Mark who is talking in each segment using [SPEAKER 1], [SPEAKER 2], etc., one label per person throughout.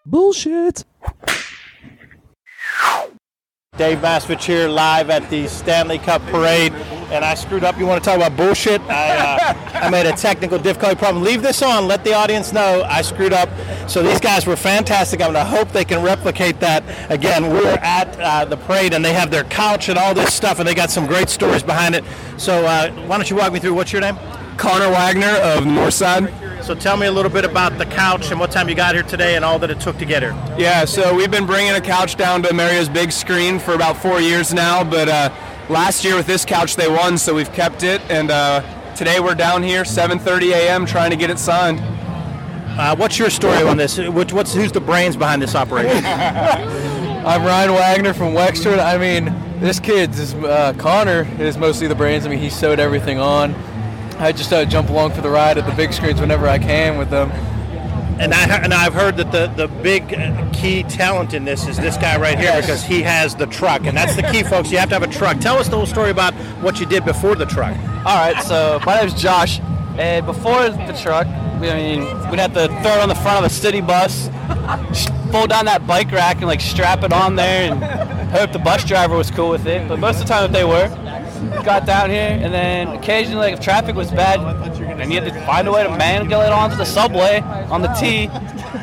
[SPEAKER 1] Bullshit.
[SPEAKER 2] Dave Mastovich here, live at the Stanley Cup Parade, and I screwed up. You want to talk about bullshit? I made a technical difficulty problem. Leave this on. Let the audience know I screwed up. So these guys were fantastic. I'm going to hope they can replicate that. Again, we're at the parade, and they have their couch and all this stuff, and they got some great stories behind it. So why don't you walk me through? What's your name?
[SPEAKER 3] Connor Wagner of Northside.
[SPEAKER 2] So tell me a little bit about the couch and what time you got here today and all that it took to get here.
[SPEAKER 3] Yeah, so we've been bringing a couch down to Mario's big screen for about 4 years now, but last year with this couch they won, so we've kept it, and today we're down here 7:30 a.m. trying to get it signed.
[SPEAKER 2] What's your story on this? Who's the brains behind this operation?
[SPEAKER 4] I'm Ryan Wagner from Wexford. I mean, this kid's Connor is mostly the brains. I mean, he sewed everything on. I just jump along for the ride at the big screens whenever I can with them.
[SPEAKER 2] And I've heard that the big key talent in this is this guy right here, because he has the truck, and that's the key, folks. You have to have a truck. Tell us the whole story about what you did before the truck.
[SPEAKER 5] All right, so my name's Josh, and before the truck, we'd have to throw it on the front of a city bus, fold down that bike rack and strap it on there, and hope the bus driver was cool with it. But most of the time, they were. Got down here, and then occasionally, if traffic was bad, and you had to find a way to mangle it onto the subway on the T,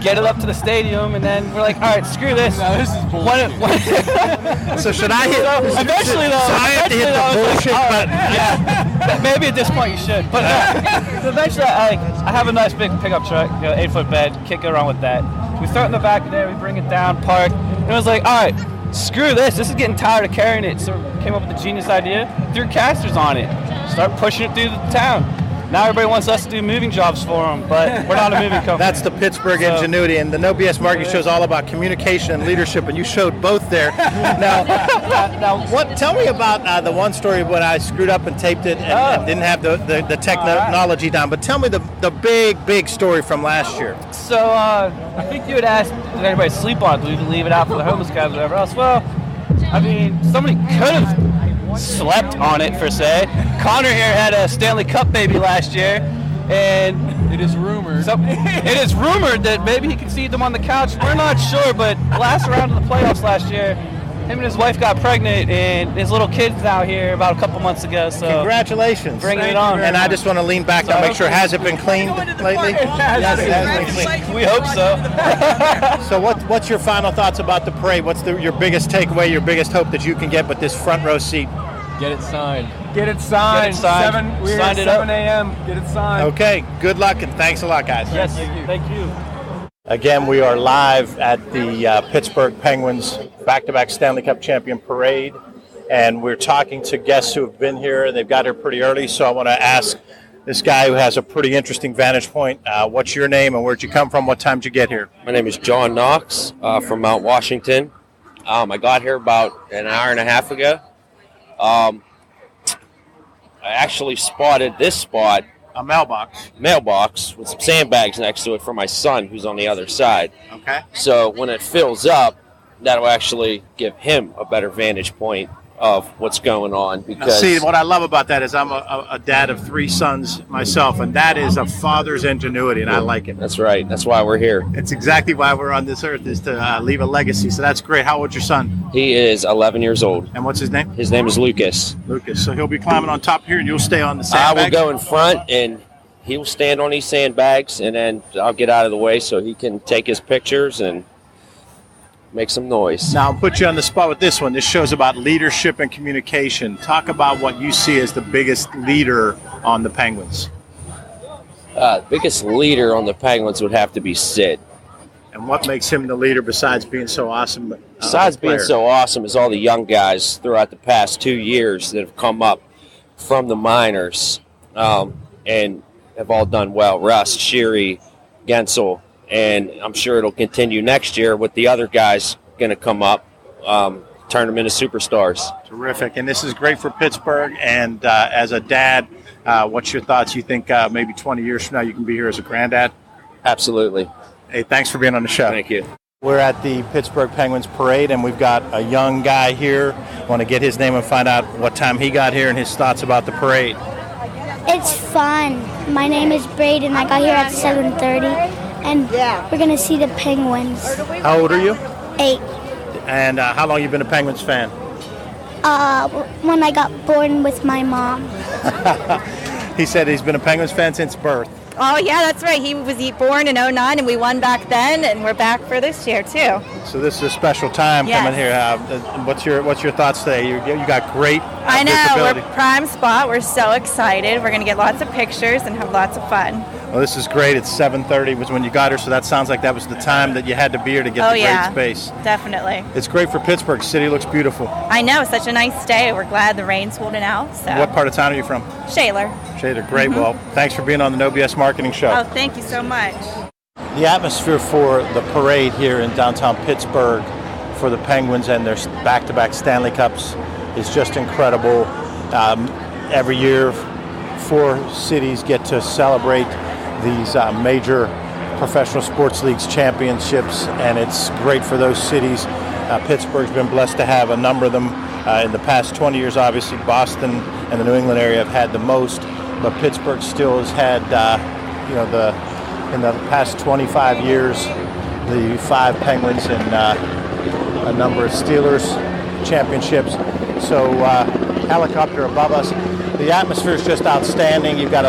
[SPEAKER 5] get it up to the stadium, and then we're like, all right, screw this.
[SPEAKER 4] No, this is bullshit.
[SPEAKER 2] So should I hit?
[SPEAKER 5] Eventually, though.
[SPEAKER 2] So I have to hit the bullshit button.
[SPEAKER 5] Yeah, maybe at this point you should. But so eventually, I have a nice big pickup truck, 8-foot bed, kick it around with that. We throw it in the back there, we bring it down, park, and it was like, all right, screw this is getting tired of carrying it. So we came up with the genius idea, threw casters on it, start pushing it through the town. Now everybody wants us to do moving jobs for them, but we're not a moving company.
[SPEAKER 2] That's the Pittsburgh ingenuity, and the No BS Marketing Show is all about communication and leadership, and you showed both there. Now, tell me about the one story when I screwed up and taped it and didn't have the technology down, but tell me the big story from last year.
[SPEAKER 5] So I think you had asked, did anybody sleep on it? Do we leave it out for the homeless guys or whatever else? Well, I mean, somebody could have slept on it, per se. Connor here had a Stanley Cup baby last year, and
[SPEAKER 4] It is rumored
[SPEAKER 5] that maybe he could see them on the couch. We're not sure, but last round of the playoffs last year, him and his wife got pregnant, and his little kid's now here about a couple months ago. So
[SPEAKER 2] congratulations.
[SPEAKER 5] Bringing it on.
[SPEAKER 2] And I just want to lean back and make sure, has it been cleaned lately?
[SPEAKER 5] Yes, it has been cleaned. We hope so.
[SPEAKER 2] So what's your final thoughts about the parade? What's your biggest takeaway, your biggest hope that you can get with this front row seat?
[SPEAKER 4] Get it signed.
[SPEAKER 3] Get it signed. We're at 7 a.m. Get it signed.
[SPEAKER 2] Okay, good luck, and thanks a lot, guys.
[SPEAKER 5] Yes, thank you.
[SPEAKER 2] Again, we are live at the Pittsburgh Penguins back-to-back Stanley Cup champion parade, and we're talking to guests who have been here. They've got here pretty early, so I want to ask this guy who has a pretty interesting vantage point. What's your name, and where'd you come from? What time did you get here?
[SPEAKER 6] My name is John Knox from Mount Washington. I got here about an hour and a half ago. I actually spotted this spot,
[SPEAKER 2] A mailbox
[SPEAKER 6] with some sandbags next to it for my son, who's on the other side.
[SPEAKER 2] Okay.
[SPEAKER 6] So when it fills up, that'll actually give him a better vantage point of what's going on. Because
[SPEAKER 2] see, what I love about that is I'm a dad of 3 sons myself, and that is a father's ingenuity, and I like it.
[SPEAKER 6] That's right. That's why we're here.
[SPEAKER 2] It's exactly why we're on this earth, is to leave a legacy. So that's great. How old's your son?
[SPEAKER 6] He is 11 years old.
[SPEAKER 2] And what's his name?
[SPEAKER 6] His name is Lucas.
[SPEAKER 2] Lucas. So he'll be climbing on top here, and you'll stay on the
[SPEAKER 6] I
[SPEAKER 2] sandbags?
[SPEAKER 6] will go in front, and he will stand on these sandbags, and then I'll get out of the way so he can take his pictures and make some noise.
[SPEAKER 2] Now, I'll put you on the spot with this one. This show's about leadership and communication. Talk about what you see as the biggest leader on the Penguins.
[SPEAKER 6] Biggest leader on the Penguins would have to be Sid.
[SPEAKER 2] And what makes him the leader besides being so awesome?
[SPEAKER 6] Besides being so awesome is all the young guys throughout the past 2 years that have come up from the minors and have all done well. Russ, Sheary, Gensel, and I'm sure it'll continue next year with the other guys going to come up, turn them into superstars.
[SPEAKER 2] Terrific. And this is great for Pittsburgh. And as a dad, what's your thoughts? You think maybe 20 years from now you can be here as a granddad?
[SPEAKER 6] Absolutely.
[SPEAKER 2] Hey, thanks for being on the show.
[SPEAKER 6] Thank you.
[SPEAKER 2] We're at the Pittsburgh Penguins parade, and we've got a young guy here. Want to get his name and find out what time he got here and his thoughts about the parade.
[SPEAKER 7] It's fun. My name is Braden. I got here at 7:30.
[SPEAKER 1] and we're going to see the Penguins.
[SPEAKER 2] How old are you?
[SPEAKER 1] 8.
[SPEAKER 2] And how long you been a Penguins fan?
[SPEAKER 1] When I got born with my mom.
[SPEAKER 2] He said he's been a Penguins fan since birth.
[SPEAKER 7] Oh, yeah, that's right. He was born in 2009, and we won back then, and we're back for this year, too.
[SPEAKER 2] So this is a special time coming here. What's your thoughts today? You got great
[SPEAKER 7] I know.
[SPEAKER 2] visibility.
[SPEAKER 7] We're prime spot. We're so excited. We're going to get lots of pictures and have lots of fun.
[SPEAKER 2] Well, this is great. It's 7:30 was when you got here, so that sounds like that was the time that you had to be here to get the great space.
[SPEAKER 7] Definitely.
[SPEAKER 2] It's great for Pittsburgh. City looks beautiful.
[SPEAKER 7] I know. It's such a nice day. We're glad the rain's holding out. So.
[SPEAKER 2] What part of town are you from?
[SPEAKER 7] Shaler.
[SPEAKER 2] Shaler. Great. Well, thanks for being on the No BS Marketing Show.
[SPEAKER 7] Oh, thank you so much.
[SPEAKER 2] The atmosphere for the parade here in downtown Pittsburgh for the Penguins and their back-to-back Stanley Cups is just incredible. Every year, 4 cities get to celebrate these major professional sports leagues championships, and it's great for those cities. Pittsburgh's been blessed to have a number of them. In the past 20 years, obviously, Boston and the New England area have had the most, but Pittsburgh still has had, in the past 25 years, the 5 Penguins and a number of Steelers championships. So helicopter above us. The atmosphere is just outstanding. You've got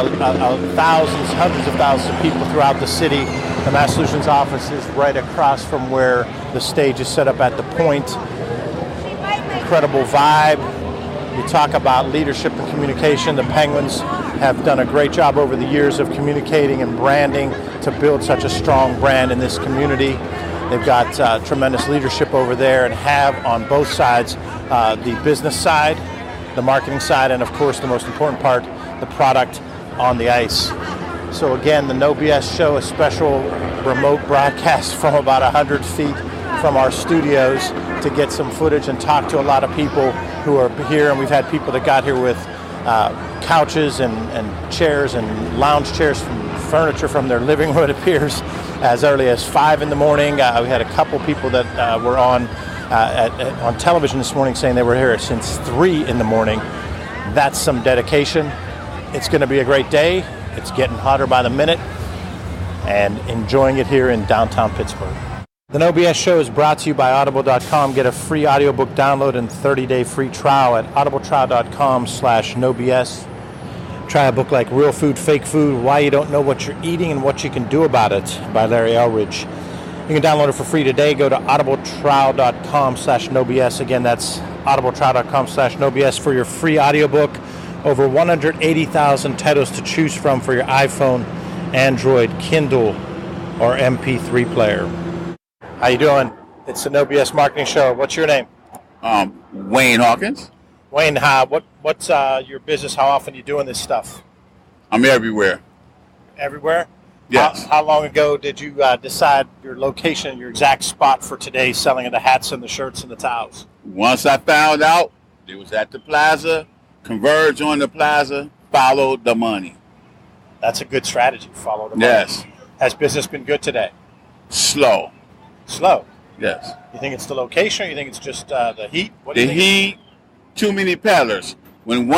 [SPEAKER 2] thousands, hundreds of thousands of people throughout the city. The Mass Solutions office is right across from where the stage is set up at the Point. Incredible vibe. You talk about leadership and communication. The Penguins have done a great job over the years of communicating and branding to build such a strong brand in this community. They've got tremendous leadership over there and have on both sides, the business side, the marketing side, and of course the most important part, the product on the ice. So again, the No BS Show, a special remote broadcast from about 100 feet from our studios to get some footage and talk to a lot of people who are here. And we've had people that got here with couches and chairs and lounge chairs, from furniture from their living room, it appears, as early as 5 in the morning. We had a couple people that were on television this morning saying they were here since 3 in the morning. That's some dedication. It's going to be a great day. It's getting hotter by the minute, and enjoying it here in downtown Pittsburgh. The No BS Show is brought to you by Audible.com. Get a free audiobook download and 30-day free trial at audibletrial.com/NoBS. Try a book like Real Food, Fake Food, Why You Don't Know What You're Eating and What You Can Do About It by Larry Elridge. You can download it for free today. Go to audibletrial.com/NoBS. Again, that's audibletrial.com/NoBS for your free audiobook. Over 180,000 titles to choose from for your iPhone, Android, Kindle, or MP3 player. How you doing? It's the No BS Marketing Show. What's your name?
[SPEAKER 8] Wayne Hawkins.
[SPEAKER 2] Wayne, what's your business? How often are you doing this stuff?
[SPEAKER 8] I'm everywhere.
[SPEAKER 2] Everywhere?
[SPEAKER 8] Yes.
[SPEAKER 2] How long ago did you decide your location, your exact spot for today, selling of the hats and the shirts and the towels?
[SPEAKER 8] Once I found out it was at the plaza, converge on the plaza, followed the money.
[SPEAKER 2] That's a good strategy. Follow the money.
[SPEAKER 8] Yes.
[SPEAKER 2] Has business been good today?
[SPEAKER 8] Slow.
[SPEAKER 2] Slow?
[SPEAKER 8] Yes.
[SPEAKER 2] You think it's the location, or you think it's just the heat? What do
[SPEAKER 8] The
[SPEAKER 2] you think?
[SPEAKER 8] heat, too many peddlers. When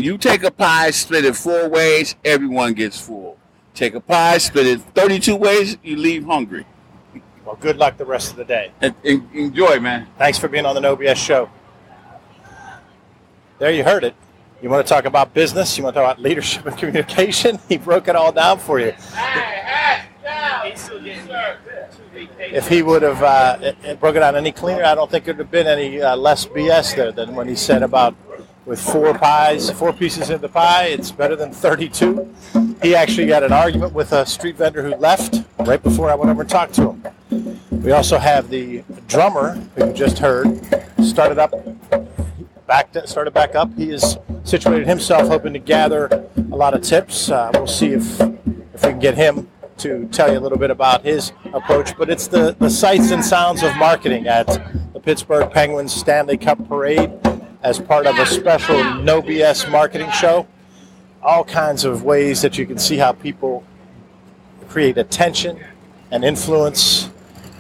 [SPEAKER 8] you take a pie, split it 4 ways, everyone gets full. Take a pie, split it 32 ways, you leave hungry.
[SPEAKER 2] Well, good luck the rest of the day.
[SPEAKER 8] Enjoy, man.
[SPEAKER 2] Thanks for being on the No BS Show. There you heard it. You want to talk about business? You want to talk about leadership and communication? He broke it all down for you. If he would have broken it down any cleaner, I don't think there would have been any less BS there than when he said about with 4 pieces in the pie, it's better than 32. He actually got an argument with a street vendor who left right before I went over and talked to him. We also have the drummer who you just heard started back up. He has situated himself, hoping to gather a lot of tips. We'll see if we can get him to tell you a little bit about his approach. But it's the sights and sounds of marketing at the Pittsburgh Penguins Stanley Cup Parade as part of a special No BS marketing show. All kinds of ways that you can see how people create attention and influence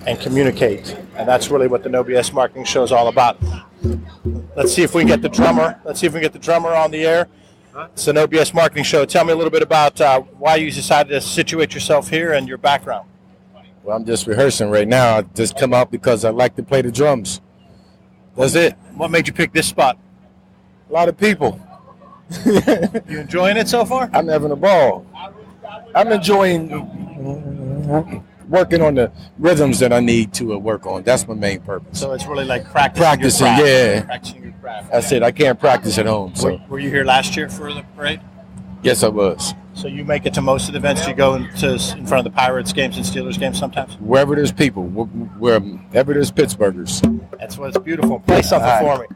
[SPEAKER 2] and communicate. And that's really what the No BS marketing show is all about. Let's see if we can get the drummer. On the air. It's the No BS Marketing Show. Tell me a little bit about why you decided to situate yourself here and your background.
[SPEAKER 9] Well, I'm just rehearsing right now. I just come out because I like to play the drums. That's it.
[SPEAKER 2] What made you pick this spot?
[SPEAKER 9] A lot of people.
[SPEAKER 2] You enjoying it so far?
[SPEAKER 9] I'm having a ball. I'm enjoying working on the rhythms that I need to work on. That's my main purpose.
[SPEAKER 2] So it's really like practicing
[SPEAKER 9] Practicing,
[SPEAKER 2] your craft.
[SPEAKER 9] yeah.
[SPEAKER 2] Practicing your craft.
[SPEAKER 9] That's it. I can't practice at home. So
[SPEAKER 2] Were you here last year for the parade?
[SPEAKER 9] yes, I was.
[SPEAKER 2] So you make it to most of the events. You go in front of the Pirates games and Steelers games sometimes?
[SPEAKER 9] Wherever there's people, wherever there's Pittsburghers.
[SPEAKER 2] That's what's beautiful. Play something for me.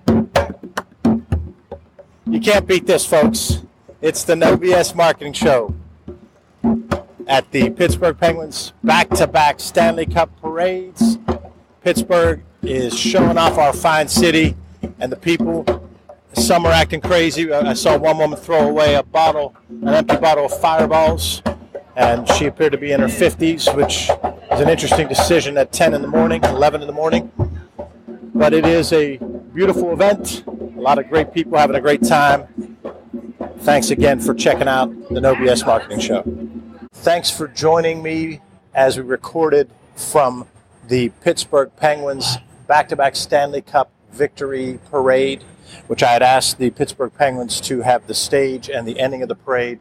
[SPEAKER 2] You can't beat this, folks. It's the No BS Marketing Show at the Pittsburgh Penguins back-to-back Stanley Cup parades. Pittsburgh is showing off our fine city and the people. Some are acting crazy. I saw one woman throw away an empty bottle of Fireballs, and she appeared to be in her 50s, which is an interesting decision at 10 in the morning, 11 in the morning. But it is a beautiful event. A lot of great people having a great time. Thanks again for checking out the No BS Marketing Show. Thanks for joining me as we recorded from the Pittsburgh Penguins back-to-back Stanley Cup victory parade, which I had asked the Pittsburgh Penguins to have the stage and the ending of the parade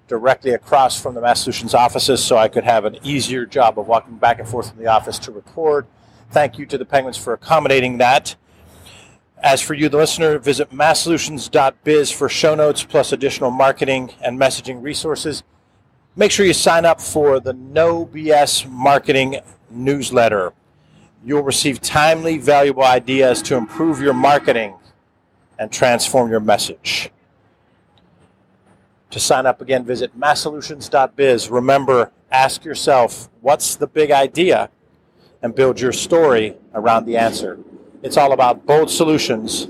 [SPEAKER 2] directly across from the Mastovich offices so I could have an easier job of walking back and forth from the office to record. Thank you to the Penguins for accommodating that. As for you, the listener, visit masssolutions.biz for show notes plus additional marketing and messaging resources. Make sure you sign up for the No BS Marketing newsletter. You'll receive timely, valuable ideas to improve your marketing and transform your message. To sign up again, visit masssolutions.biz. Remember, ask yourself, what's the big idea? And build your story around the answer. It's all about bold solutions